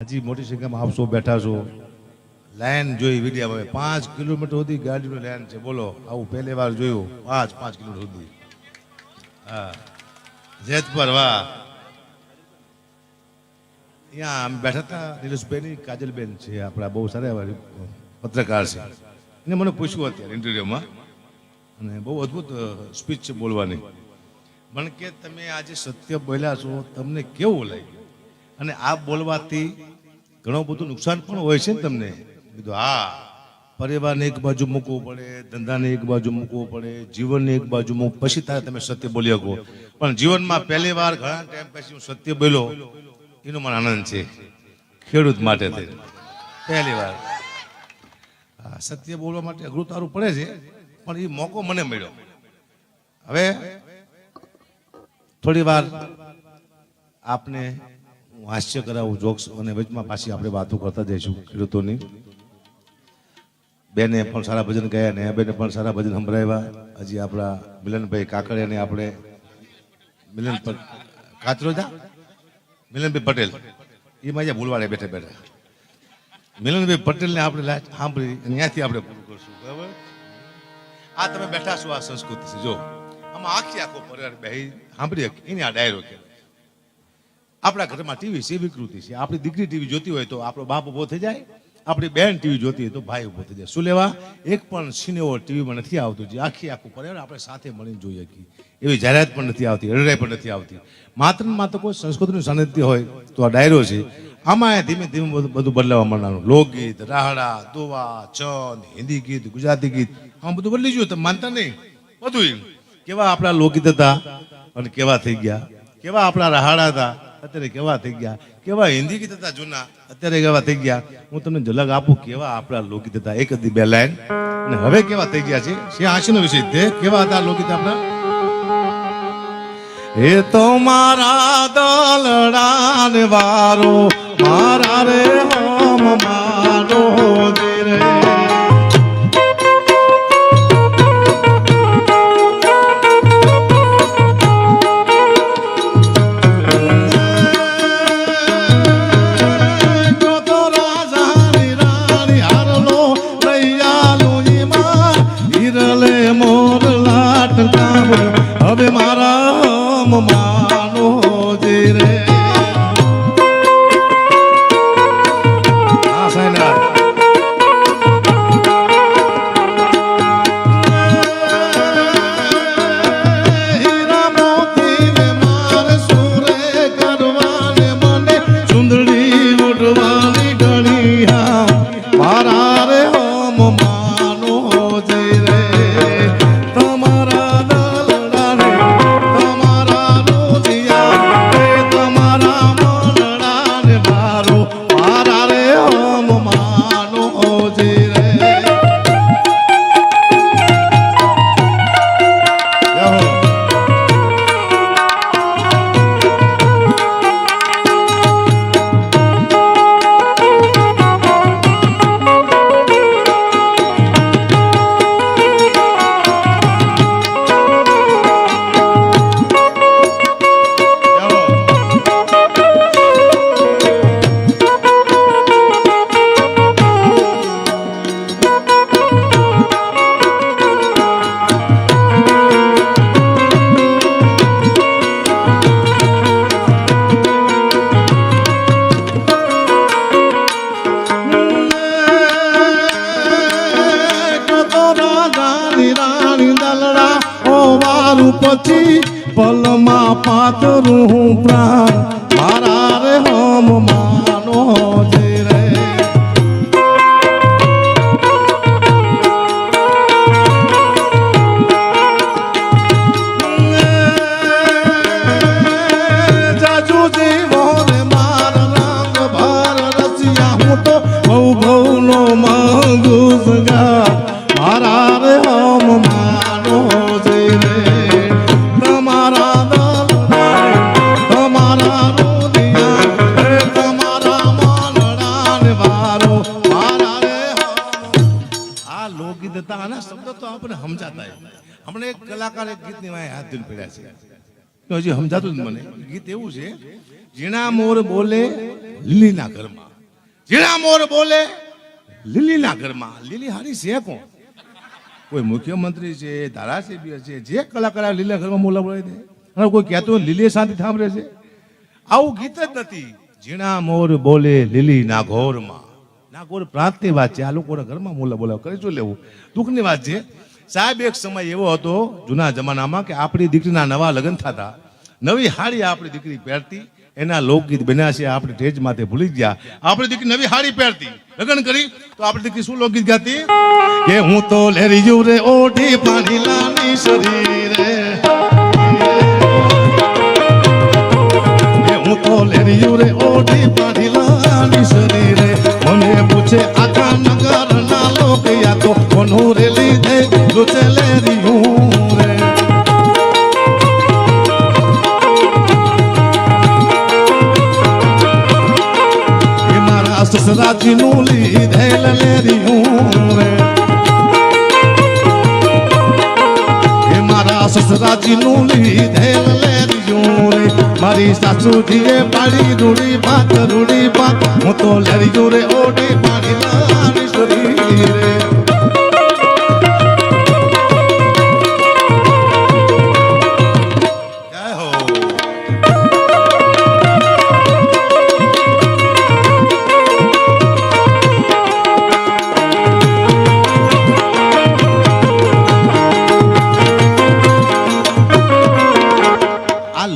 હજી મોટી સંખ્યામાં આપશો બેઠા છો. લાઈન જોઈ વિડીયામાં 5 કિલોમીટર સુધી ગાડીની લાઈન છે. બોલો, આવું પહેલી વાર જોયું. 5 કિલોમીટર સુધી. હા, જેતપર વાહ. અહીંયા અમે બેઠા હતા. નીલેશભાઈની કાજલબેન છે, આપણા બહુ સારા પત્રકાર છે. એને મને પૂછ્યું અત્યારે ઇન્ટરવ્યુમાં, અને બહુ અદ્ભુત સ્પીચ છે બોલવાની. મને કે તમે આજે સત્ય બોલ્યા છો, તમને કેવું લાગ્યું? અને આ બોલવાથી ઘણું બધું નુકસાન પણ હોય છે ને તમને? કીધું હા, પરિવારને એક બાજુ મૂકવું પડે, ધંધાને એક બાજુ મૂકવું પડે, જીવનને એક બાજુ મૂક, પછી તારે તમે સત્ય બોલી શકો. પણ જીવનમાં પહેલી વાર ઘણા ટાઈમ પછી હું સત્ય બોલ્યો, એનો મને આનંદ છે. ખેડૂત માટે થઈ પહેલી વાર સત્ય બોલવા માટે અઘરું તારું પડે છે, પણ એ મોકો મને મળ્યો. હવે થોડી વાર આપને હાસ્ય કરાવું, જોક્સ, અને વચમાં પાછી આપણે વાતો કરતા જઈશું ખેડૂતોની. બેને પણ સારા ભજન ગાયા ને બેને પણ સારા ભજન સંભળાવ્યા. હજી આપણા મિલનભાઈ કાકડિયાને આપણે કાચરોજા મિલનભાઈ પટેલ એમાં જ્યાં ભૂલવાડે બેઠા બેઠા મિલનભાઈ પટેલને આપણે સાંભળી અને ત્યાંથી આપણે પૂરું કરશું. બરાબર? આ તમે બેઠા છો, આ સંસ્કૃતિ છે. જો આમાં આખો પરિવાર બેહી સાંભળી એને આ ડાયરો કહેવાય. આપણા ઘરમાં ટીવી છે, વિકૃતિ છે. આપણી દીકરી ટીવી જોતી હોય તો આપણો બાપ ઉભો થઈ જાય, આપણી બહેન ટીવી જોતી હોય તો ભાઈ ઉભો થઈ જાય. શું લેવા? એક પણ સિનેમો ટીવીમાં નથી આવતું જે આખું પરિવાર આપણે સાથે મળીને જોઈએ શકીએ. એવી જાહેરાત પણ નથી આવતી, રડાઈ પણ નથી આવતી. માત્ર ને માત્ર કોઈ સંસ્કૃતિનું સાનિધ્ય હોય તો આ ડાયરો છે. આમાં ધીમે ધીમે બધું બદલાવા માંડવાનું. લોકગીત, રાહડા, દોવા, ચંદ, હિન્દી ગીત, ગુજરાતી ગીત, આમ બધું બદલી ગયું. તમે માનતા નહીં? બધું કેવા આપણા લોકગીત હતા અને કેવા થઈ ગયા, કેવા આપણા રાહડા હતા અત્યારે કેવા થઈ ગયા, કેવા હિન્દી ગીત હતા જૂના અત્યારે કેવા થઈ ગયા. હું તમને ઝલક આપું કેવા આપણા લોકગીત હતા, એક હતી બે લાઈન, અને હવે કેવા થઈ ગયા છે. હાસ્યનો વિષય છે. કેવા હતા લોકગીત આપણા? એ તો મારા દલડા ને વારો મારા રે હમ મારો રે. હવે મારા માનો જે રે. હા સાહેબ, હીરા મોતી ને મારે સુરે કરવાને મને સુંદરી ઉડવાની ગણિયા મારા રે હમ માનો જે રે. પછી પલમાં પાતરું પ્રાણ મારા રે હમ માનો જે રે. જાજુ જીવો ને માર રંગ ભર રસિયા હું તો બહુ બહુ નો માંગુ સગા મારા રે હમ માનો જે રે. હમણાં એક કલાકાર એક ગીતની વાંહે હાથ ધોઈને પડ્યા છે, હજી સમજાતું જ મને. ગીત એવું છે, ઝીણા મોર બોલે લીલીના ઘરમાં, ઝીણા મોર બોલે લીલીના ઘરમાં. લીલી હારી છે કોણ? કોઈ મુખ્યમંત્રી છે, ધારાસભ્ય છે, જે કલાકાર લીલા ઘરમાં મોલા બોલે છે, અને કોઈ કહેતો લીલી શાંતિ થાંભરે છે. આવું ગીત જ નથી. ઝીણા મોર બોલે લીલી નાઘોરમાં. નાઘોર પ્રાંતની વાત છે. આ લોકોના ઘરમાં મોલા બોલા કરી શું લેવું? દુઃખની વાત છે સાહેબ. એક સમય એવો હતો જૂના જમાનામાં કે આપણી દીકરીના નવા લગ્ન થતા, નવી હાડી આપણી દીકરી પહેરતી, એના લોકગીત બન્યા છે. આપણે ટેજ માથે ભૂલી ગયા. આપણી દીકરી નવી હાડી પહેરતી, લગ્ન કરી તો આપણી દીકરી શું લોકગીત ગાતી? કે હું તો લેરીયું રે ઓઢી પાણી લાની શરીરે, હું તો લેરીયું રે ઓઢી પાણી લાની શરીરે. મને પૂછે આખા નગર ના લોક યા તો કોનું રે લીધે લૂચે લેરીયું રે. એ મારા સસરાજીનું લીધેલ લેરીયું રે. એ મારા સસરાજીનું લીધેલ લેરીયું રે. મારી સાસુજીએ પાડી રૂડી ભાત રૂડી ભાત. હું તો લેરીયું રે ઓઢી પાડી લાની શરીરે.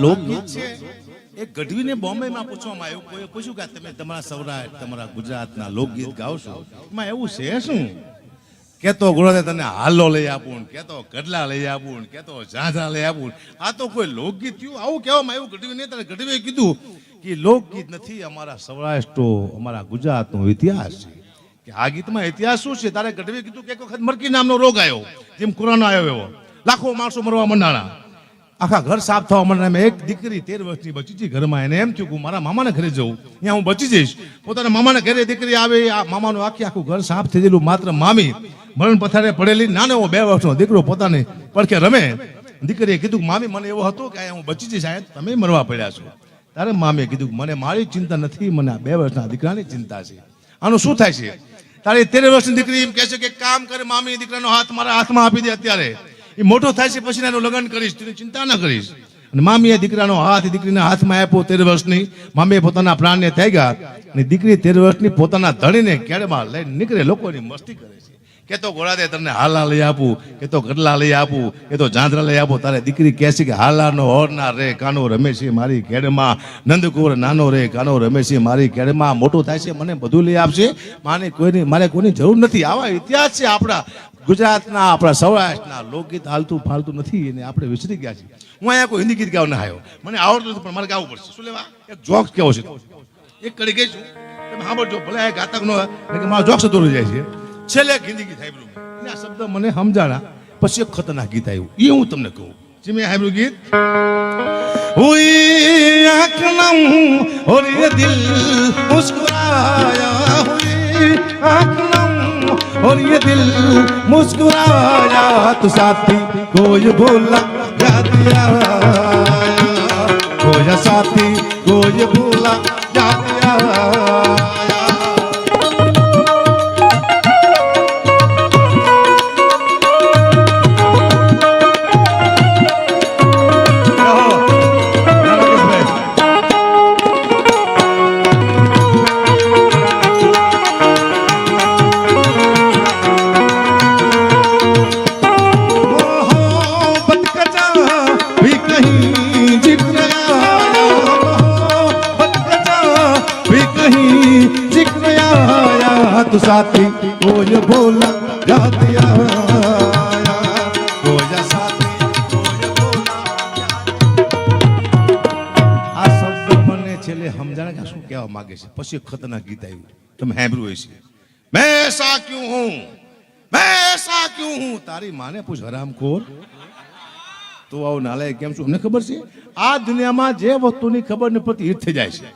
લોકગીત છે એ ગઢવીને બોમ્બેમાં પૂછવામાં આવ્યું. કોઈ પૂછ્યું કે તમે તમારા સૌરાષ્ટ્ર તમારા ગુજરાતના લોકગીત ગાઓ છો, એમાં એવું છે શું? કેતો ગુરુદેવ તને હાલો લઈ આપું, કેતો ગઢલા લઈ આપું, કેતો ઝાઝા લઈ આપું. આ તો કોઈ લોકગીત થયું? આવું કહેવામાં આવ્યું ગઢવીને. ત્યારે ગઢવીએ કીધું કે લોકગીત નથી, અમારા સૌરાષ્ટ્ર અમારા ગુજરાતનો ઇતિહાસ છે. કે આ ગીતમાં ઇતિહાસ શું છે? તારે ગઢવીએ કીધું કે એક વખત મરકી નામનો રોગ આવ્યો, જેમ કોરોના આવ્યો એવો. લાખો માણસો મરવા મંડાણા, આખા ઘર સાફ થવા માંડે. એક દીકરી 13 વર્ષની બચી હતી ઘરમાં. એને એમ થયું કે મારા મામાના ઘરે જવું, ત્યાં હું બચી જઈશ. પોતાના મામાના ઘરે દીકરી આવે, આ મામાનું આખું ઘર સાફ થઈ ગયેલું. માત્ર મામી મરણ પથારે પડેલી, નાનો 2 વર્ષનો દીકરો પોતાની પડખે રમે. દીકરીએ કીધું કે મામી મને એવો હતો કે હું બચી જઈશ, સાહેબ તમે મરવા પડ્યા છો. ત્યારે મામીએ કીધું કે મને મારી ચિંતા નથી, મને આ 2 વર્ષના દીકરાની ચિંતા છે. આનું શું થાય છે? તારી 13 વર્ષની દીકરી એમ કહે છે કે કામ કરે મામી, દીકરાનો હાથ મારા હાથમાં આપી દે, અત્યારે એ મોટો થાય છે પછી એનું લગ્ન કરીશ, તેની ચિંતા ના કરીશ. અને મામીએ દીકરાનો હાથ દીકરીના હાથમાં આપ્યો. 13 વર્ષની મામીએ પોતાના પ્રાણને થઈ ગયા. અને દીકરી 13 વર્ષની પોતાના ધણીને કેળમાં લઈને નીકળે, લોકોની મસ્તી કરે છે. કે તો ગોળાદે તમને હાલા લઈ આપું, કે તો ગઢલા લઈ આપું, કે તો ઝાંઝરા લઈ આપું. તારે દીકરી કહે છે કે હાલાનો હોરનાર રે કાનો રમે છે મારી કેડમાં, નંદકુંવર નાનો રે કાનો રમે છે મારી કેડમાં. મોટો થાય છે મને બધું લઈ આપશે, મારે કોઈની જરૂર નથી. આવા ઇતિહાસ છે આપણા ગુજરાતના, આપણા સૌરાષ્ટ્રના. લોકગીત હાલતું ફાલતું નથી એને આપણે વિસરી ગયા છીએ. હું અહીંયા કોઈ હિન્દી ગીત ગાવ ના આવ્યો, મને આવડતું નથી પણ મારે ગાવું પડશે. શું લેવા? એક જોક્સ કેવો છે, એક કડી ગઈ છું, તમે સાંભળજો. ભલે આ ગાતક નો મારો જોક્સ દોરી જાય છે. છેલ્લે એક હિન્દી ગીત સાંભળ્યું, આ શબ્દ મને સમજાણા, પછી એક ખતરનાક ગીત આવ્યું, એ હું તમને કહું. જે મેં સાંભળ્યું ગીત, હુઈ આંખ નમ ઓર ये दिल मुस्कुराया, हुई आंख नम और ये दिल मुस्कुराया, तो साथी कोई भूला याद आया, कोई साथी कोई भूला याद आया. तो साथी कोई भूला याद आया, कोई साथी कोई भूला. આ શબ્દ મને છેલ્લે સમજાણે કે શું કહેવા માંગે છે. પછી એક ખતરનાક ગીત આવ્યું, તમે સાંભળ્યું હશે, मैं ऐसा क्यों हूं, मैं ऐसा क्यों हूं. તારી માને પૂછ હરામખોર, તો આવો નાલાયક કેમ છું? અમને ખબર છે આ દુનિયામાં જે વસ્તુની ખબર ન પડતી હિટ થઈ જાય છે.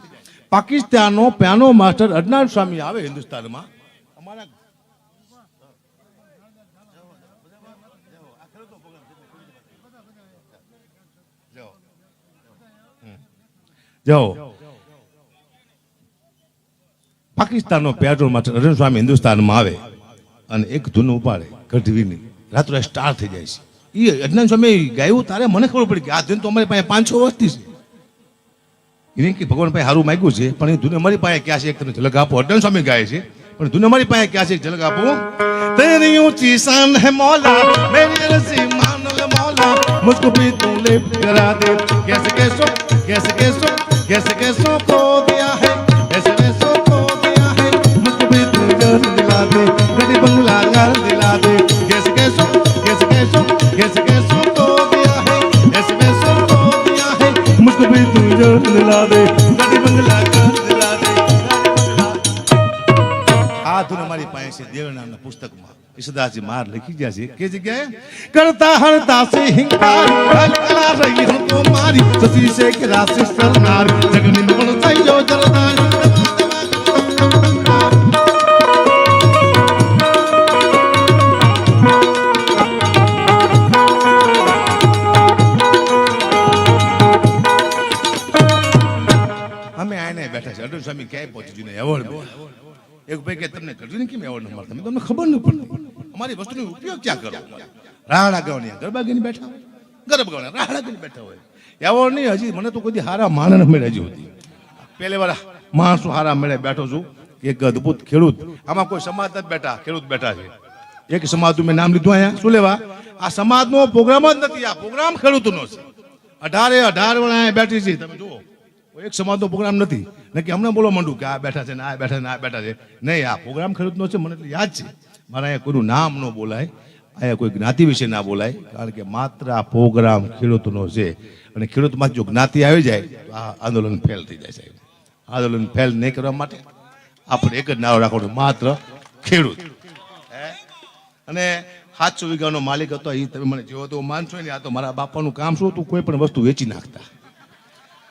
પાકિસ્તાનનો પિયાનો માસ્ટર અદનાન સ્વામી આવે હિન્દુસ્તાનમાં, અમારા જાઓ પાકિસ્તાનનો પેટ્રોલમાં અરવિંદ સ્વામી હિન્દુસ્તાનમાં આવે અને એક ધૂન ઉપાડે ગઢવીની રાત્રે સ્ટાર થઈ જાય છે. એ અજ્ઞાન સ્વામી ગાયું તારે મને ખબર પડી કે આ ધૂન તો અમારી પાસે 500 વર્ષથી છે. એને કે ભગવાન પાસે સારું માગ્યું છે પણ એ ધૂન અમારી પાસે ક્યાં છે એક તમે ઝલક આપો. અજ્ઞાન સ્વામી ગાય છે પણ ધૂન અમારી પાસે ક્યાં છે એક ઝલક આપો. तेरी ऊंची शान है मौला मेरी अर्जी मान ले मौला मुझको भी तू लिफ्ट करा दे कैसे कैसो कैसे कैसो कैसे कैसो खो दिया है कैसे कैसो खो दिया है मुझको भी तू घर दिला दे गली बंगला घर दिला दे कैसे कैसो कैसे कैसो कैसे कैसो खो दिया है कैसे कैसो खो दिया है मुझको भी तू घर दिला दे गली बंगला घर दिला दे. આ ધૂન અમારી પાસે છે દેવનામના પુસ્તકમાં ઈશદાસજી માર લખી ગયા છે કે જગ્યાએ કરતા હરતા સે હિંકાર કલા રહી હું તો મારી સતી સે કે રાશિ સરનાર જગની મગણ થઈ જો જલદાર. અમે આને બેઠા છે અર્જુન સ્વામી ક્યાંય પહોંચી ને એવોર્ડ એક ભાઈ કે તમને ગઢવીને કેમ એવોર્ડ ન મળતા તમને ખબર ન પડતી અમારી વસ્તુનો ઉપયોગ ક્યાં કરો. રાહડા ગાવાની ગરબા ગઈને બેઠા હોય ગરબા ગાવાના રાહડા ગઈને બેઠા હોય એવોર્ડ નહીં. હજી મને તો કોઈ હારા માણસ મળે હજી હતી પહેલી વાર માણસો હારા મળે બેઠો છું. એક અદભુત ખેડૂત આમાં કોઈ સમાજ નથી બેઠા ખેડૂત બેઠા છે. એક સમાજનું મેં નામ લીધું અહીંયા શું લેવા આ સમાજનો પ્રોગ્રામ જ નથી આ પ્રોગ્રામ ખેડૂતનો છે. 18 વણા બેઠી છે તમે જુઓ એક સમાજનો પ્રોગ્રામ નથી ને કે હમણાં બોલો માંડું કે આ બેઠા છે ને આ બેઠા ને આ બેઠા છે નહીં. આ પ્રોગ્રામ ખેડૂતનો છે મને એટલે યાદ છે. મારા અહીંયા કોઈનું નામ ન બોલાય અહીંયા કોઈ જ્ઞાતિ વિશે ના બોલાય કારણ કે માત્ર આ પ્રોગ્રામ ખેડૂતનો છે અને ખેડૂતમાં જો જ્ઞાતિ આવી જાય તો આ આંદોલન ફેલ થઈ જાય સાહેબ. આંદોલન ફેલ નહીં કરવા માટે આપણે એક જ નારો રાખવાનો માત્ર ખેડૂત. અને 700 વીઘાનો માલિક હતો એ તમે મને જેવો તો માનશો ને આ તો મારા બાપાનું કામ શું હતું કોઈ પણ વસ્તુ વેચી નાખતા.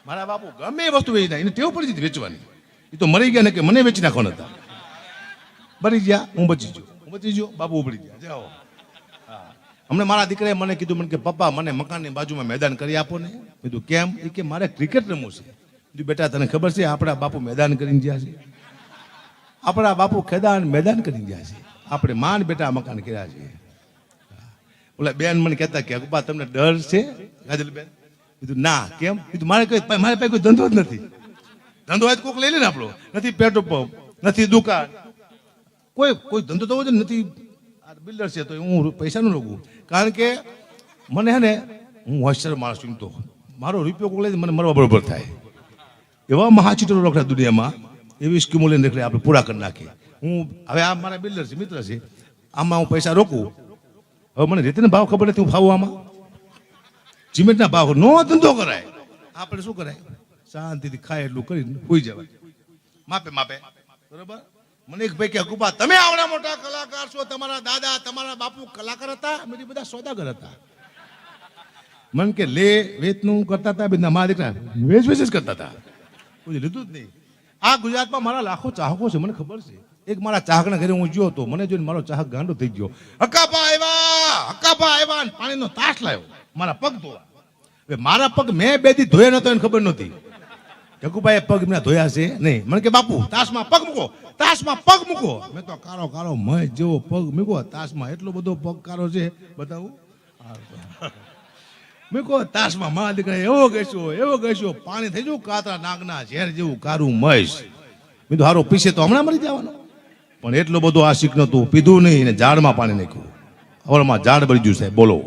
મારા બાપુ ગમે એ વસ્તુ વેચી નાખી એને ટેવ પડી જતી વેચવાની. એ તો મરી ગયા ને કે મને વેચી નાખવાના હતા. મરી ગયા હું બચી ગયો બાપુ ઉપડી ગયા જાઓ. હા હમણાં મારા દીકરાએ મને કીધું મને કે પપ્પા મને મકાનની બાજુમાં મેદાન કરી આપો ને. કીધું કેમ એ કે મારે ક્રિકેટ રમવું છે. કીધું બેટા તને ખબર છે આપણા બાપુ મેદાન કરીને ગયા છે આપણા બાપુ મેદાન કરીને ગયા છે આપણે માંડ બેટા મકાન કર્યા છે. ઓલા બેન મને કહેતા કે પપ્પા તમને ડર છે ગાજલબેન. કીધું ના કેમ કીધું મારે પાસે કોઈ ધંધો જ નથી. ધંધો હોય કોઈક લઈ લે ને આપણો નથી પેટ્રોલ પંપ નથી દુકાન કોઈ ધંધો તો હોય નથી. બિલ્ડર છે તો હું પૈસાનું રોકું કારણ કે મને હે ને હું હોશિયાર માણસ છું તો મારો રૂપિયો કોક લઈ મને મરવા બરોબર થાય એવા મહાચીટરો રોકડા દુનિયામાં એવી સ્કીમો લઈને નીકળે આપણે પૂરા કરી નાખીએ. હું હવે આ મારા બિલ્ડર છે મિત્ર છે આમાં હું પૈસા રોકું. હવે મને રીતના ભાવ ખબર નથી હું ફાવું આમાં સિમેન્ટના ભાવ નો ધંધો કરાય. આપણે શું કરાય શાંતિથી ખાય એટલું કરીને હોઈ જવાય માપે બરોબર. મને એક ભાઈ કે હકુબા તમે આવડા મોટા કલાકાર છો તમારા દાદા તમારા બાપુ કલાકાર હતા મેરી બધા સોદાગર હતા. મન કે લે વેચનું કરતા હતા બધા મારા દીકરા વેચ જ કરતા હતા કોઈ લીધું જ નહીં. આ ગુજરાતમાં મારા લાખો ચાહકો છે મને ખબર છે. એક મારા ચાહકના ઘરે હું ગયો તો મને જોઈને મારો ચાહક ગાંડો થઈ ગયો. હકાપા આવ્યા પાણીનો તાસ લાવ્યો મારા પગ ધોવા. મારા પગ મેં 2 દી ધોયા નતો એને ખબર નહોતી. જગુભાઈ પગ મેં ધોયા છે નહીં. મને કે બાપુ તાસમાં પગ મૂકો મેં તો કારો મય જેવો પગ મૂકો તાસમાં એટલો બધો પગ કારો છે બતાવું મૂકો તાસમાં મારા દીકરા એવો ગેસો પાણી થઈ જવું કાતરા નાગના ઝેર જેવું કારું મય. મેં તો હારો પીસે તો હમણાં મરી જવાનો પણ એટલો બધો આશિક નતું પીધું નહીં ને ઝાડમાં પાણી નાખ્યું. હવળમાં ઝાડ બળી ગયું સાહેબ બોલો.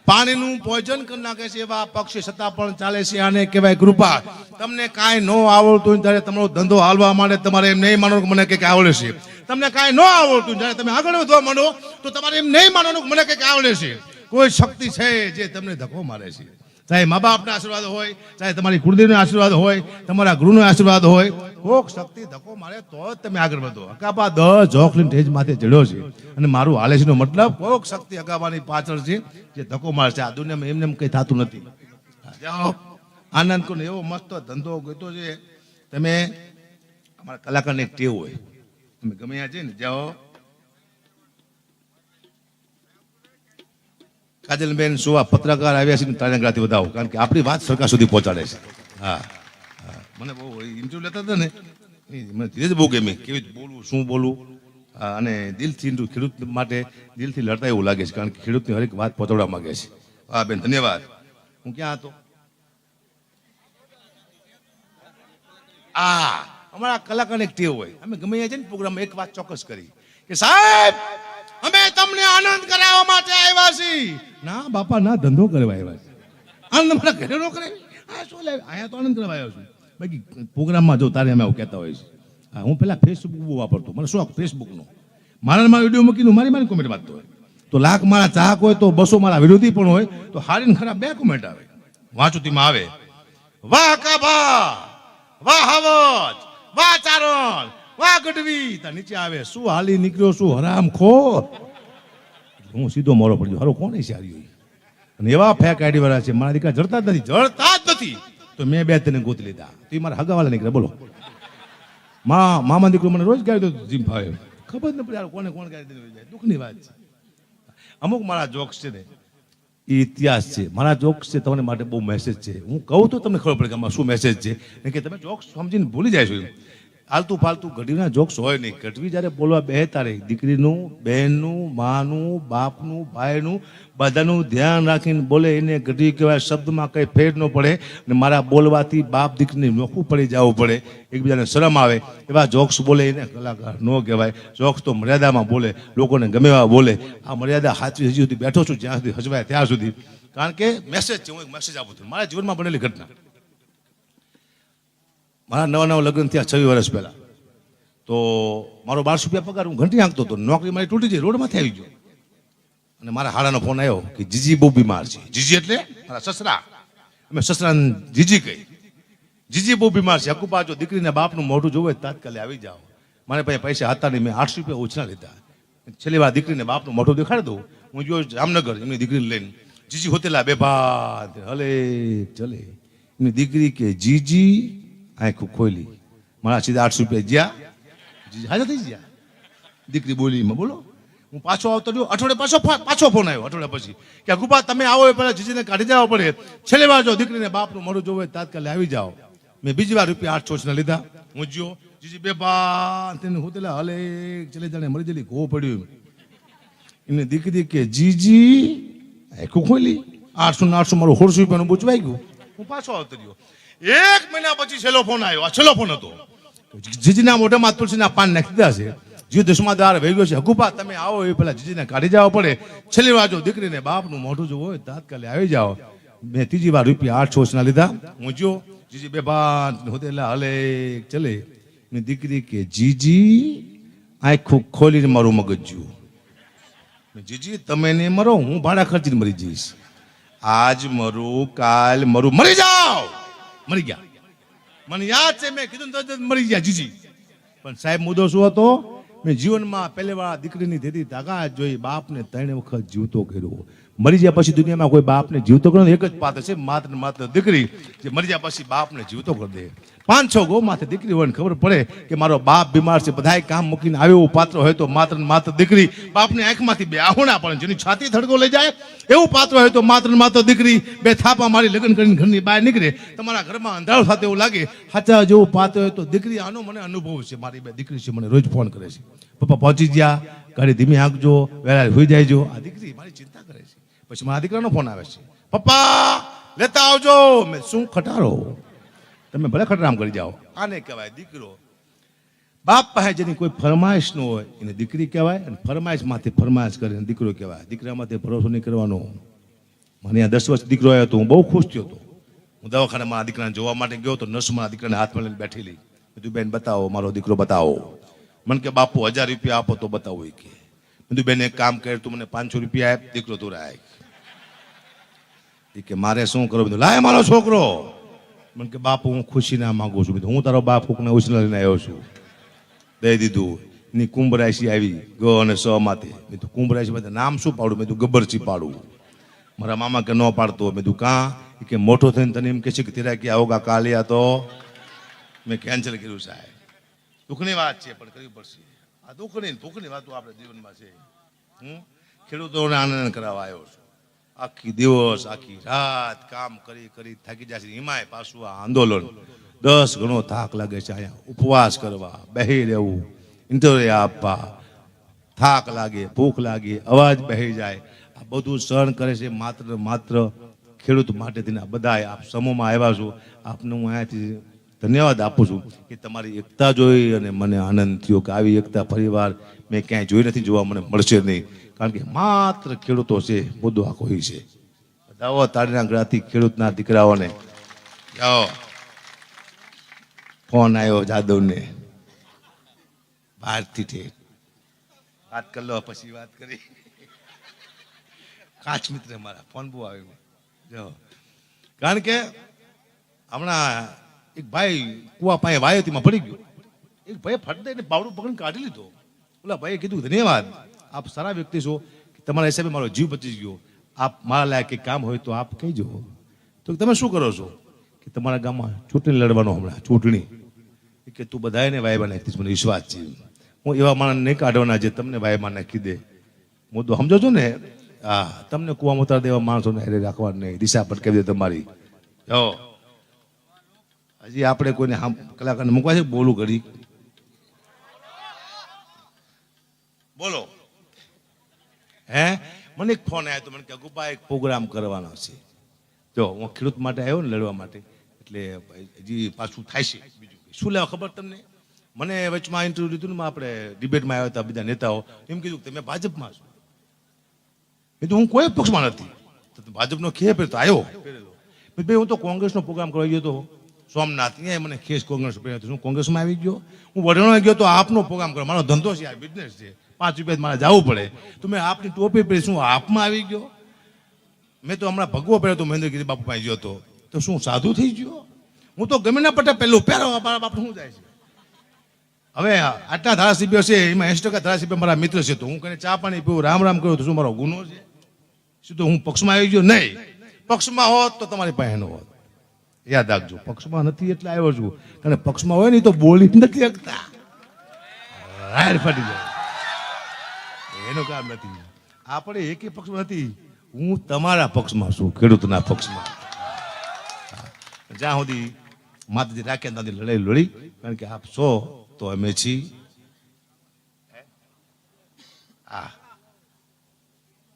પાણીનું પોઈઝન કરી નાખે છે એવા પક્ષી છતાં પણ ચાલે છે આને કહેવાય કૃપા. તમને કાંઈ ન આવડતું ત્યારે તમારો ધંધો હાલવા માટે તમારે એમ નહીં માનવાનું કે મને કંઈક આવડે છે. તમને કાંઈ ન આવડતું જ્યારે તમે આગળ વધવા માંડો તો તમારે એમ નહીં માનવાનું કે મને કંઈક આવડે છે. કોઈ શક્તિ છે જે તમને ધક્કો મારે છે. ચાહે મા બાપના આશીર્વાદ હોય ચાહે તમારી કુળદેવનો આશીર્વાદ હોય તમારા ગુરુનો આશીર્વાદ હોય કોક શક્તિ ધક્કો મારે તો જ તમે આગળ વધો. હકાબા 10 જોકલીન ટેજ માથે ચડ્યો છે અને મારું હાલે છે નો મતલબ કોક શક્તિ હકાબાની પાછળ છે જે ધક્કો મારે છે. આ દુનિયામાં એમને કંઈ થતું નથી. જાઓ આનંદ કોને એવો મસ્ત ધંધો ગોતો છે. તમે અમારા કલાકારને એક ટેવ હોય તમે ગમે ત્યાં છે ને જાઓ કાજલબેન સુવા પત્રકાર આવ્યા છે તાળીઓથી વધાવો કારણ કે આપણી વાત સરકાર સુધી પહોંચાડે છે. હા મને બહુ ઇન્ટરવ્યુ લેતા હતા ને મને ધીરજ બહુ ગમે, કેવી રીતે બોલવું, શું બોલવું, અને દિલથી ખેડૂત માટે દિલથી લડતા એવું લાગે છે, કારણ કે ખેડૂતની હરેક વાત પહોંચાડવા માંગે છે. હા બેન, ધન્યવાદ. હું ક્યાં હતો? અમારા કલાકારને એક ટેવ હોય, અમે ગમે છે ને પ્રોગ્રામમાં એક વાત ચોક્કસ કરી કે સાહેબ અમે તમને આનંદ કરાવવા માટે આવ્યા છીએ. ના બાપા ના, ધંધો કરવા આવ્યા છે. આનંદ મારા ઘરે નો કરે. શું લે, અહીંયા તો આનંદ કરવા આવ્યો છું. બાકી પ્રોગ્રામમાં જો તારે અમે આવું કહેતા હોય છે. હું પેલા ફેસબુક બહુ વાપરતો, મને શોખ ફેસબુકનો. મારા વિડીયો મૂકીને મારી કોમેન્ટ વાંચતો હોય તો લાખ મારા ચાહક હોય તો 200 મારા વિરોધી પણ હોય તો હારી ને ખરાબ 2 કોમેન્ટ આવે. વાંચું તેમાં આવે, વાહ કાભા, વાહ હવજ, વાહ ચારણ, વાહ ગઢવી. ત્યાં નીચે આવે, શું હાલી નીકળ્યો, શું હરામ ખોર. હું સીધો મોરો પડ્યો, હારો કોણ છે હારી? અને એવા ફેક આઈડી વાળા છે, મારા દીકરા જડતા જ નથી. તો મેં 2 તેને ગોતી લીધા. તો એ મારા હગાવાલા નીકળે. બોલો, મામા દીકરો મને રોજ ગાડી દો જીમ ભાઈ, ખબર ન પડે કોને કોણ ગાડી દે જાય. દુઃખની વાત છે. અમુક મારા જોક્સ છે ને એ ઇતિહાસ છે. મારા જોક્સ છે તમને માટે બહુ મેસેજ છે. હું કહું તો તમને ખબર પડે કે આમાં શું મેસેજ છે, કે તમે જોક્સ સમજીને ભૂલી જાય છો. આલતુ ફાલતુ ગઢવીના જોક્સ હોય નહીં. ગઢવી જ્યારે બોલવા બે તારે દીકરીનું, બહેનનું, માનું, બાપનું, ભાઈનું બધાનું ધ્યાન રાખીને બોલે એને ગઢવી કહેવાય. શબ્દમાં કંઈ ફેર ન પડે ને મારા બોલવાથી બાપ દીકરીને નોખું પડી જવું પડે, એકબીજાને શરમ આવે એવા જોક્સ બોલે એને કલાકાર ન કહેવાય. જોક્સ તો મર્યાદામાં બોલે, લોકોને ગમે એવા બોલે. આ મર્યાદા સાચવી હજી સુધી બેઠો છું, જ્યાં સુધી હજવાય ત્યાં સુધી, કારણ કે મેસેજ છે. હું એક મેસેજ આપું છું મારા જીવનમાં બનેલી ઘટના. મારા નવા લગ્ન થયા 6 વર્ષ પહેલા. તો મારો 1200 રૂપિયા પગાર, હું ઘંટી હાંકતો હતો. નોકરી મારી તૂટી ગઈ, રોડમાંથી આવી ગયો. અને મારા હાડાનો ફોન આવ્યો કે જીજી બહુ બીમાર છે. જીજી એટલે મારા સસરા. અમે સસરાને જીજી કહી. જીજી બહુ બીમાર છે, હકુપા જો દીકરીના બાપનું મોઢું જોવે તાત્કાલિક આવી જાઓ. મારે પાસે પૈસા હતા નહીં, મેં 800 રૂપિયા ઓછા લીધા. છેલ્લી વાર દીકરીને બાપનું મોઢું દેખાડી દઉં. હું ગયો જામનગર એમની દીકરીને લઈને. જીજી હોતેલા બેભાન હલે ચલે. એમની દીકરી કે જીજી આંખું ખોલી. મારા સીધા 800 રૂપિયા જ્યાં જીજી હાજર થઈ ગયા. દીકરી બોલી, બોલો. હું પાછો આવતો રહ્યો. અઠવાડિયે પાછો ફોન આવ્યો અઠવાડિયા પછી કે ગુપા તમે આવો એ પહેલા જીજીને કાઢી જવા પડે. છેલ્લી વાર જો દીકરીને બાપનું મોઢું જોવે તાત્કાલિક આવી જાઓ. મેં બીજી વાર રૂપિયા 800 લીધા. હું જ્યો. જીજી બેભાન તેને હોતેલા હલે ચલે જાણે મરી જલી ઘો પડ્યું. એમની દીકરી કે જીજી આંખું ખોલી. 800 મારું 100 રૂપિયાનું બૂચવાઈ ગયું. હું પાછો આવતો રહ્યો. 1 મહિના પછી છેલ્લો ફોન આવ્યો. આ છેલ્લો ફોન હતો. જીજીના મોઢામાં તુલસીના પાન નાખી દીધા છે. જીવ દસમા દ્વાર વહી ગયો છે. હકુપા તમે આવો એ પેલા જીજીને કાઢી જવા પડે. છેલ્લી વાર જો દીકરીને બાપનું મોઢું જો હોય તાત્કાલિક આવી જાઓ. મેં ત્રીજી વાર રૂપિયા 800 લીધા. હું જો જીજી બેભાન હોતેલા હલે ચલે. મેં દીકરી કે જીજી આંખું ખોલીને મારું મગજ જુઓ. જીજી તમે ને મરો, હું ભાડા ખર્ચીને મરી જઈશ. આજ મરું, કાલ મરું, મરી જાઓ. મરી ગયા. મને યાદ છે મેં કીધું તો મરી ગયા જીજી. પણ સાહેબ મુદ્દો શું હતો? મેં જીવનમાં પહેલી વાર દીકરીની તેથી તાકાત જોઈ. બાપને 3 વખત જીવતો કર્યો. મરી ગયા પછી દુનિયામાં કોઈ બાપને જીવતો કર્યો એક જ પાત્ર છે, માત્ર માત્ર દીકરી, જે મરી ગયા પછી બાપને જીવતો કરી દે. 5-6 ગૌ માથે દીકરી હોય ને ખબર પડે કે મારો બાપ બીમાર છે, બધાય કામ મૂકીને આવ્યું પાત્ર હોય તો માત્ર માત્ર દીકરી. બાપની આંખમાંથી 2 આહોણા પણ જેની છાતી થડકો લઈ જાય એવું પાત્ર હોય તો માત્ર માત્ર દીકરી. 2 થાપા મારી લગ્ન કરીને ઘરની બહાર નીકળે, તમારા ઘરમાં અંધારું થતું એવું લાગે. સાચા જેવું પાત્ર હોય તો દીકરી. આનો મને અનુભવ છે. મારી 2 દીકરી છે, મને રોજ ફોન કરે છે, પપ્પા પહોંચી ગયા, ગાડી ધીમી હાંકજો, વહેલા હોઈ જાયજો. આ દીકરી મારી ચિંતા કરે છે. પછી મારા દીકરાનો ફોન આવે છે, પપ્પા લેતા આવજો. મેં શું ખટારો, તમે ભલે ખટરામ કરી જાઓ. આને કહેવાય દીકરો. બાપ પાસે જેની કોઈ ફરમાઈશ ન હોય એને દીકરી કહેવાય, અને ફરમાઈશ માંથી ફરમાઈશ કરે દીકરો કહેવાય. દીકરામાંથી ભરોસો નહીં કરવાનો. મને આ 10 વર્ષ દીકરો આવ્યો હતો, હું બહુ ખુશ થયો હતો. હું દવાખાને મારા દીકરાને જોવા માટે ગયો તો નર્સ મારા દીકરાને હાથમાં લઈને બેઠેલી. બધું બેન બતાવો મારો દીકરો બતાવો. મને કે બાપુ 1000 રૂપિયા આપો તો બતાવો. કે બધું બેન એક કામ કર, તું મને 500 રૂપિયા આપ, દીકરો તું રાખ. કે મારે શું કરો? બધું લાય મારો છોકરો. મને કે બાપુ હું ખુશી ના માંગુ છું. હું તારો બાપ કોકને ઉછીને લઈને આવ્યો છું. દઈ દીધું. એની કુંભરાશી આવી ગ અને સ માથે. મેં તું કુંભરાશી માથે નામ શું પાડું? મેં તું ગબ્બરચી પાડું. મારા મામા કે ન પાડતો. મેં તું કાં? કે મોટો થઈને તને એમ કે છે કે તેરા કે આવોગા કાલિયા. તો મેં કેન્સલ કર્યું. સાહેબ દુઃખની વાત છે પણ કરવી પડશે. આ દુઃખની વાતો આપણે જીવનમાં છે. હું ખેડૂતોને આનંદ કરાવવા આવ્યો છું. આખી દિવસ આખી રાત કામ કરી થાકી જશે. એમાંય પાછું આ આંદોલન. 10 ગણો થાક લાગે છે. અહીંયા ઉપવાસ કરવા, બેહી રહેવું, ઇન્ટરવ્યુ આપવા, થાક લાગે, ભૂખ લાગે, અવાજ બેહી જાય, આ બધું સહન કરે છે માત્ર માત્ર ખેડૂત માટે થઈને. બધા આપ સમૂહમાં આવ્યા છો, આપને હું અહીંયાથી ધન્યવાદ આપું છું કે તમારી એકતા જોઈ અને મને આનંદ થયો કે આવી એકતા પરિવાર મેં ક્યાંય જોઈ નથી, જોવા મને મળશે નહીં. કારણ કે માત્ર ખેડૂતો છે, મુદ્દો આખો એ છે. બધાઓ તાળીના ગળાથી ખેડૂતના દીકરાઓને જાઓ. ફોન આવ્યો જાદવને બહારથી ઠેઠ, વાત કરી લો પછી વાત કરી. કાચ મિત્ર મારા ફોન બહુ આવ્યો જો. કારણ કે હમણાં એક ભાઈ કુવા પાસે વાયોતીમાં પડી ગયો. એક ભાઈ ફટ દઈને બાવડું પકડીને કાઢી લીધો. ઓલા ભાઈએ કીધું ધન્યવાદ, આપ સારા વ્યક્તિ છો, તમારા હિસાબે મારો જીવ બચી ગયો. આપ મારા લાયક કંઈક કામ હોય તો આપ કહીજો. તો તમે શું કરો છો કે તમારા ગામમાં ચૂંટણી લડવાનો, હમણાં ચૂંટણી કે તું બધાને વાયમાં નાખીશ, મને વિશ્વાસ છે. હું એવા માણસ નહીં કાઢવાના જે તમને વાયમાં નાખી દે. મુદ્દો સમજો છો ને? હા, તમને કુવામાં ઉતાર દેવા માણસોને હારે રાખવા નહીં, દિશા ભટકાવી દે તમારી. જો હજી આપણે કોઈને કલાકારને મૂકવા છે, બોલું ઘડી બોલો. હે મને એક ફોન આવ્યો તો મને કે અગુપા એક પ્રોગ્રામ કરવાનો છે. જો હું ખેડૂત માટે આવ્યો ને લડવા માટે, એટલે હજી પાછું થાય છે. બીજું શું લેવા ખબર તમને? મને વચમાં ઇન્ટરવ્યુ લીધું ને, આપણે ડિબેટમાં આવ્યા હતા બધા નેતાઓ, એમ કીધું કે તમે ભાજપમાં છો. મેં તો હું કોઈ પક્ષમાં નથી. તો ભાજપનો ખે પહેરતો આવ્યો. ભાઈ હું તો કોંગ્રેસનો પ્રોગ્રામ કરવા ગયો હતો સોમનાથ, ત્યાં મને ખેસ કોંગ્રેસ પહેર્યો. હું કોંગ્રેસમાં આવી ગયો, હું વઢણો ગયો તો આપનો પ્રોગ્રામ કરો. મારો ધંધો છે, આ બિઝનેસ છે, 5 રૂપિયા મારે જવું પડે. તો મેં આપની ટોપી પહેરી, શું આપમાં આવી ગયો? મેં તો હમણાં ભગવો પહેર્યો તો મહેન્દ્રગીરી બાપુ પાસે ગયો હતો, તો શું સાધુ થઈ ગયો? હું તો ગમે ના પટે પહેલું પહેરો, બાપુ શું જાય છે? હવે આટલા ધારાસભ્યો છે, એમાં 80% ધારાસભ્ય મારા મિત્ર છે, તો હું કને ચા પાણી પીવું, રામ રામ કરું તો શું મારો ગુનો છે? શું તો હું પક્ષમાં આવી ગયો? નહીં. પક્ષમાં હોત તો તમારી પાસે ન હોત. યાદ રાખજો, પક્ષમાં નથી એટલે આવ્યો છું. કારણ કે પક્ષમાં હોય ને તો બોલી નથી શકતા, રાડ ફાટી જાય, એનું કામ નથી. આપણે એકે પક્ષમાં નથી, હું તમારા પક્ષમાં છું, ખેડૂતના પક્ષમાં. જ્યાં સુધી માતાજી રાખે ત્યાંથી લડાઈ લડી, કારણ કે આપ છો તો અમે છીએ. હા,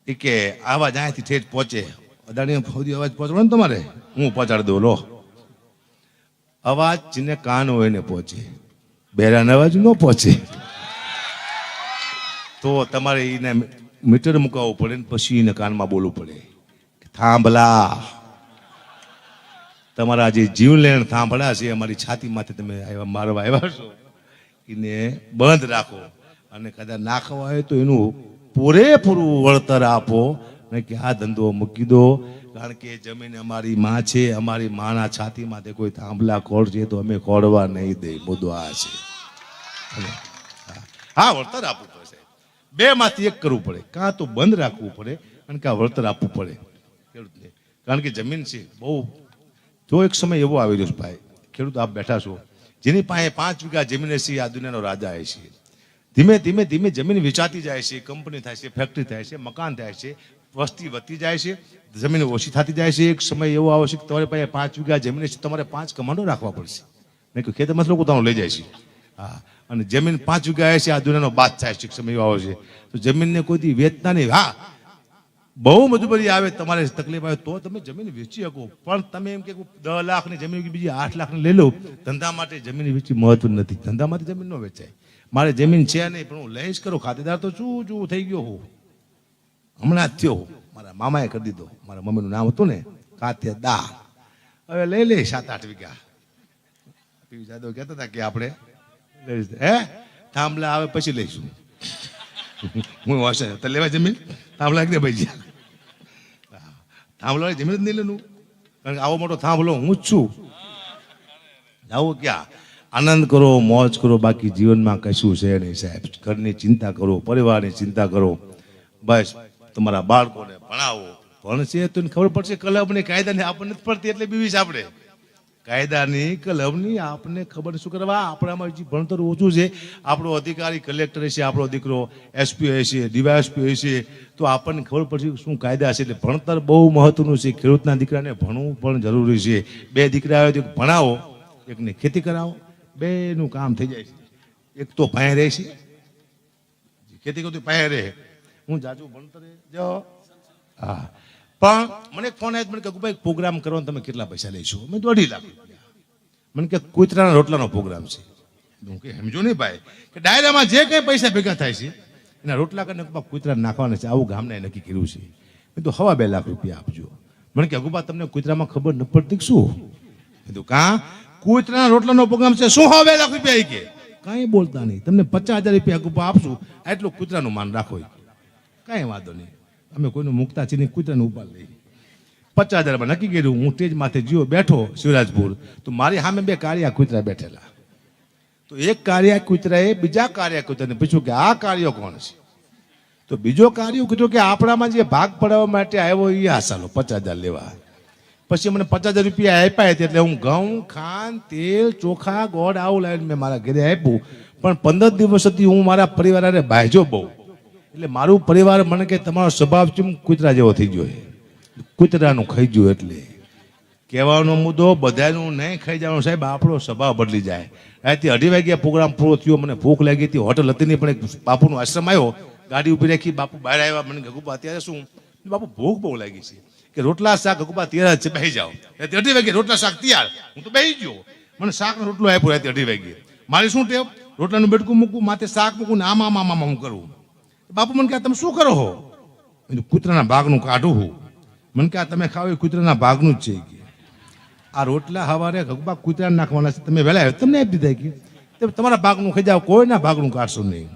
એ કે આવાજ અહીંયાથી ઠેઠ પહોંચે, અદાણી સુધી અવાજ પહોંચવાનો ને તમારે, હું પહોંચાડી દઉં. લો, અવાજ જેને કાન હોય ને પહોંચે, બેરાનો અવાજ ન પહોંચે. તો તમારે એને મીટર મુકાવવું પડે ને પછી એને કાનમાં બોલવું પડે, થાંભલા. તમારા જે જીવલેણ થાંભલા છે અમારી છાતીમાંથી તમે મારવા આવ્યા છો, એને બંધ રાખો. અને કદાચ નાખવા હોય તો એનું પૂરેપૂરું વળતર આપો, ને કે આ ધંધો મૂકી દો. કારણ કે જમીન અમારી માં છે, અમારી માના છાતીમાંથી કોઈ થાંભલા ખોડશે તો અમે ખોડવા નહીં દે. મુદ્દો આ છે. હા, વળતર આપવું પડશે. 2 માંથી 1 કરવું પડે, કાં તો બંધ રાખવું પડે અને કાં વળતર આપવું પડે ખેડૂતને. કારણ કે જમીન છે બહુ. જો એક સમય એવો આવી રહ્યો છે ભાઈ, ખેડૂત આપ બેઠા છો, જેની પાસે 5 વીઘા જમીન છે, આ દુનિયાનો રાજા છે. ધીમે ધીમે ધીમે જમીન વેચાતી જાય છે, કંપની થાય છે, ફેક્ટરી થાય છે, મકાન થાય છે, વસ્તી વધતી જાય છે, જમીન ઓછી થતી જાય છે. એક સમય એવો આવશે કે તમારી પાસે 5 વીઘા જમીન છે, તમારે 5 કમાન્ડો રાખવા પડશે. નહીં કે ખેતરમાં લોકો તાનું લઈ જાય છે. હા, અને જમીન 5 વીઘા છે, આ દુનિયાનો બાદ થાય છે. એક સમય એવો આવશે તો જમીનને કોઈથી વેચતા નહીં. હા, બહુ મજબૂરી આવે, તમારે તકલીફ આવે તો તમે જમીન વેચી શકો, પણ તમે એમ કે 10 લાખની જમીન બીજી 8 લાખની લઈ લો. ધંધા માટે જમીન વેચી મહત્વ નથી. ધંધા માટે જમીન ન વેચાય. મારે જમીન છે નહીં, પણ હું લઈશ કરો. ખાતેદાર તો શું થઈ ગયો હું, હમણાં જ થયો. મારા મામાએ કરી દીધો, મારા મમ્મીનું નામ હતું ને ખાતેદાર. હવે લઈ લે 7-8 વીઘા. પીવી જાદવ કહેતા હતા કે આપણે હે થાંભલા આવે પછી લઈશું. હું હશે તો લેવા જમીન થાંભલા દે ભાઈ. થાંભલા જમીન જ નહીં લેનું, કારણ કે આવો મોટો થાંભલો હું જ છું. આવું ક્યાં? આનંદ કરો, મોજ કરો, બાકી જીવનમાં કશું છે નહીં સાહેબ. ઘરની ચિંતા કરો, પરિવારની ચિંતા કરો, બસ. તમારા બાળકોને ભણાવો. ભણશે તો ખબર પડશે. કલમની કાયદાની આપણને નથી પડતી એટલે બીવીશ આપણે. કાયદાની કલમની આપણને ખબર શું કરવા? આપણામાં જે ભણતર ઓછું છે. આપણો અધિકારી કલેક્ટર હશે, આપણો દીકરો એસપી હશે, ડીવાયએસપી હશે, તો આપણને ખબર પડશે શું કાયદા છે. એટલે ભણતર બહુ મહત્વનું છે. ખેડૂતના દીકરાને ભણવું પણ જરૂરી છે. 2 દીકરા આવે તો ભણાવો એકની ખેતી કરાવો, બેનું કામ થઈ જાય છે. એક તો પાસે રહે છે, ખેતી કરતી પાસે રહે, હું જાજુ ભણતર જો હા. પણ મને એક ફોન આવ્યો, મને કે ભાઈ પ્રોગ્રામ કરવાનો તમે કેટલા પૈસા લઈશો? મેં 2.5 લાખ રૂપિયા. મને કે કૂતરાના રોટલાનો પ્રોગ્રામ છે. હું કે સમજો નહીં ભાઈ કે ડાયરામાં જે કંઈ પૈસા ભેગા થાય છે એના રોટલા કરીને કૂતરા નાખવાના છે, આવું ગામને નક્કી કર્યું છે. મેં તો 2.5 લાખ રૂપિયા આપજો. મને કે અગુબા તમને કૂતરામાં ખબર ન પડતી શું? કીધું કાં કૂતરાના રોટલાનો પ્રોગ્રામ છે, શું 2.5 લાખ રૂપિયા? કે કાંઈ બોલતા નહીં, તમને 50,000 રૂપિયા અગુબા આપશું, આટલું કૂતરાનું માન રાખો. કાંઈ વાંધો નહીં, અમે કોઈનું મુકતા છીએ કૂતરાનું ઉપાડ લઈ. 50,000 નક્કી કર્યું. હું સ્ટેજ માથે જીવો બેઠો શિવરાજપુર, તો મારી સામે 2 કાળિયા કૂતરા બેઠેલા. તો એક કાળિયા કૂતરાએ બીજા કાળિયા કૂતરાને પૂછ્યું કે આ કાળિયો કોણ છે? તો બીજો કાળિયો કીધું કે આપણામાં જે ભાગ પડાવવા માટે આવ્યો એ હાસાલો 50,000 લેવા. પછી મને 50,000 રૂપિયા આપ્યા એટલે હું ઘઉં, ખાંડ, તેલ, ચોખા, ગોળ આવું લાવીને મેં મારા ઘરે આપ્યું. પણ 15 દિવસથી હું મારા પરિવાર હારે બાજ્યો બહુ. એટલે મારું પરિવાર મને કે તમારો સ્વભાવ ચમ કૂતરા જેવો થઈ ગયો, કૂતરાનું ખાઈ ગયું. એટલે કહેવાનો મુદ્દો બધાનું નહીં ખાઈ જવાનું સાહેબ, આપણો સ્વભાવ બદલી જાય. રાતે 2:30 વાગ્યા પ્રોગ્રામ પૂરો થયો, મને ભૂખ લાગી હતી, હોટલ હતી નહીં, પણ એક બાપુનો આશ્રમ આવ્યો, ગાડી ઉભી રાખી, બાપુ બહાર આવ્યા. મને ગગુબા અત્યારે શું? બાપુ ભૂખ બહુ લાગી છે કે રોટલા શાક ગગુબા તૈયાર છે, બેસી જાઓ. રાતે 2:30 વાગે રોટલા શાક તૈયાર, હું તો બેસી ગયો. મને શાકનો રોટલો આપ્યો રાતે 2:30 વાગે. મારી શું ટેવ? રોટલાનું બેડકું મૂકું, માથે શાક મૂકું ને આમાં હું કરું. બાપુ મને કહે તમે શું કરો હો? કૂતરાના ભાગનું કાઢું હું. મને કહે તમે ખાવ એ કૂતરાના ભાગનું જ છે. આ રોટલા હવારે ગગબા કૂતરાને નાખવાના છે, તમે વહેલા આવ્યો તમને આપી દીધા કે તમારા ભાગનું ખાઈ જાઓ, કોઈના ભાગનું કાઢશો નહીં.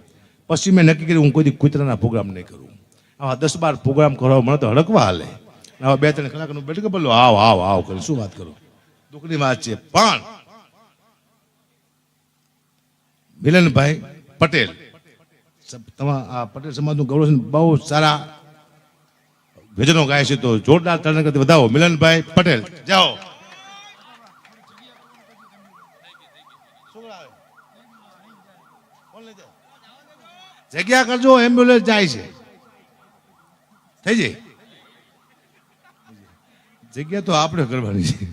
પછી મેં નક્કી કર્યું હું કોઈ કૂતરાના પ્રોગ્રામ નહીં કરું. આવા 10-12 પ્રોગ્રામ કરવા મને તો હડકવા હાલે. આવા 2-3 કલાકનું બેઠક બોલો આવ કરી શું વાત કરું, દુઃખની વાત છે. પણ મિલનભાઈ પટેલ, તમારા પટેલ સમાજનું ગૌરવ બહુ સારા ભજનો ગાય છે, તો જોરદાર તાળી કરતી વધાવો મિલનભાઈ પટેલ. જાઓ. જગ્યા કરજો, એમ્બ્યુલન્સ જાય છે. થઈ જાય જગ્યા તો આપણે કરવાની છે.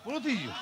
પૂરું થઈ ગયું.